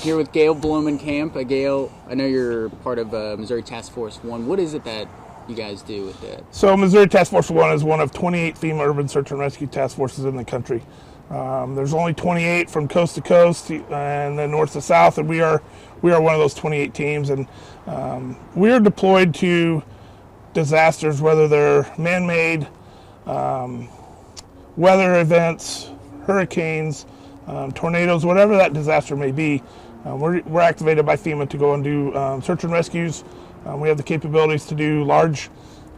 here with Gale Blomenkamp. Gale, I know you're part of Missouri Task Force 1. What is it that you guys do with that? So Missouri Task Force 1 is one of 28 FEMA urban search and rescue task forces in the country. There's only 28 from coast to coast and then north to south, and we are one of those 28 teams. And we are deployed to disasters, whether they're man-made, weather events, hurricanes, tornadoes, whatever that disaster may be. We're activated by FEMA to go and do search and rescues. We have the capabilities to do large,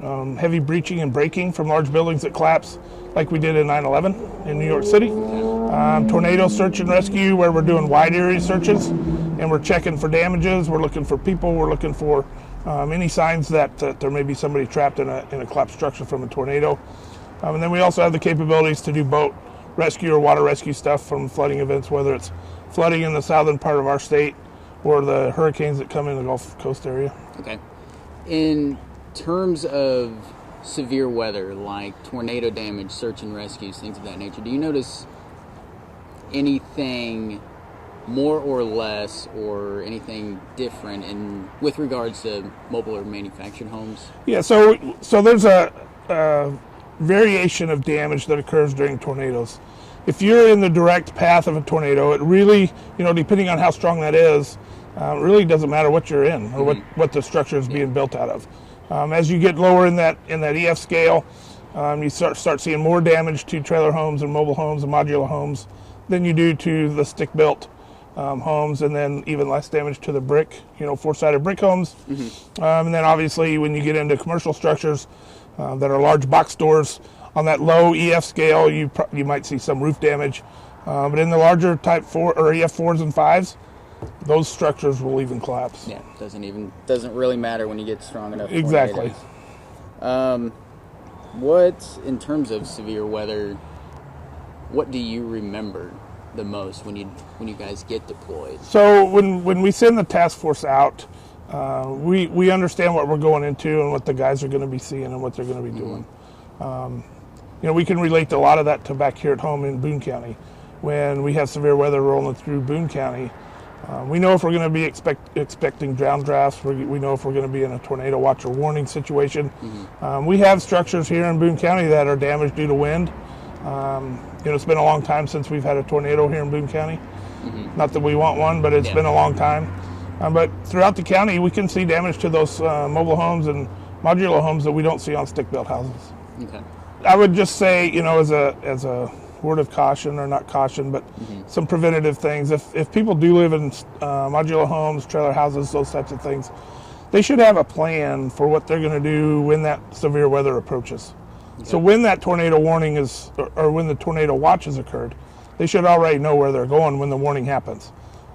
heavy breaching and breaking from large buildings that collapse, like we did in 9/11 in New York City. Tornado search and rescue, where we're doing wide area searches, and we're checking for damages. We're looking for people. We're looking for any signs that there may be somebody trapped in a collapsed structure from a tornado. And then we also have the capabilities to do boat rescue or water rescue stuff from flooding events, whether it's flooding in the southern part of our state or the hurricanes that come in the Gulf Coast area. Okay. In terms of severe weather, like tornado damage, search and rescues, things of that nature, do you notice anything more or less or anything different with regards to mobile or manufactured homes? Yeah, so there's a variation of damage that occurs during tornadoes. If you're in the direct path of a tornado, it really, depending on how strong that is, it really doesn't matter what you're in or what the structure is being built out of. As you get lower in that EF scale, you start seeing more damage to trailer homes and mobile homes and modular homes than you do to the stick-built homes, and then even less damage to the brick, four-sided brick homes. Mm-hmm. And then obviously when you get into commercial structures that are large box stores, on that low EF scale, you might see some roof damage. But in the larger type 4 or EF 4s and 5s, those structures will even collapse. Yeah, doesn't really matter when you get strong enough. Exactly. What, in terms of severe weather, what do you remember the most when you guys get deployed? So when we send the task force out, we understand what we're going into and what the guys are going to be seeing and what they're going to be doing. We can relate a lot of that to back here at home in Boone County. When we have severe weather rolling through Boone County, we know if we're going to be expecting downdrafts. We know if we're going to be in a tornado watch or warning situation. Mm-hmm. We have structures here in Boone County that are damaged due to wind. It's been a long time since we've had a tornado here in Boone County. Mm-hmm. Not that we want one, but it's been a long time. But throughout the county, we can see damage to those mobile homes and modular homes that we don't see on stick-built houses. Okay. I would just say, as a word of caution, or not caution, but some preventative things. If people do live in modular homes, trailer houses, those types of things, they should have a plan for what they're going to do when that severe weather approaches. Okay. So when that tornado warning or when the tornado watch has occurred, they should already know where they're going when the warning happens.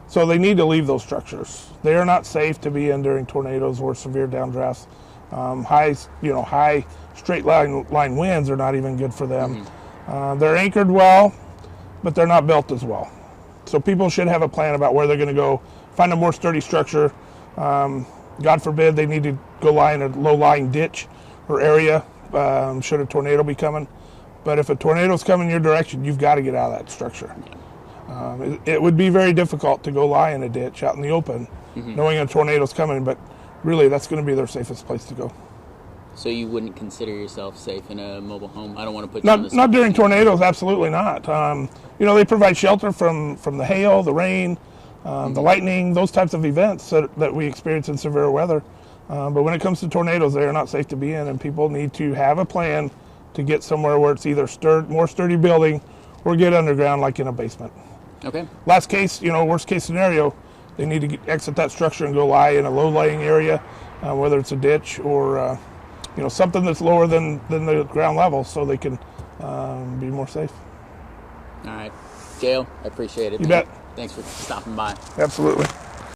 So they need to leave those structures. They are not safe to be in during tornadoes or severe downdrafts. High straight line winds are not even good for them. Mm-hmm. They're anchored well, but they're not built as well. So people should have a plan about where they're going to go, find a more sturdy structure. God forbid they need to go lie in a low-lying ditch or area should a tornado be coming. But if a tornado's coming your direction, you've got to get out of that structure. It would be very difficult to go lie in a ditch out in the open, knowing a tornado's coming, but really that's going to be their safest place to go. So you wouldn't consider yourself safe in a mobile home? I don't want to put you on the spot. Not during tornadoes, absolutely not. They provide shelter from the hail, the rain, the lightning, those types of events that we experience in severe weather. But when it comes to tornadoes, they are not safe to be in, and people need to have a plan to get somewhere where it's either more sturdy building or get underground, like in a basement. Okay. Worst case scenario, they need to exit that structure and go lie in a low-lying area, whether it's a ditch or something that's lower than the ground level, so they can be more safe. All right. Gale, I appreciate it. You bet. Thanks for stopping by. Absolutely.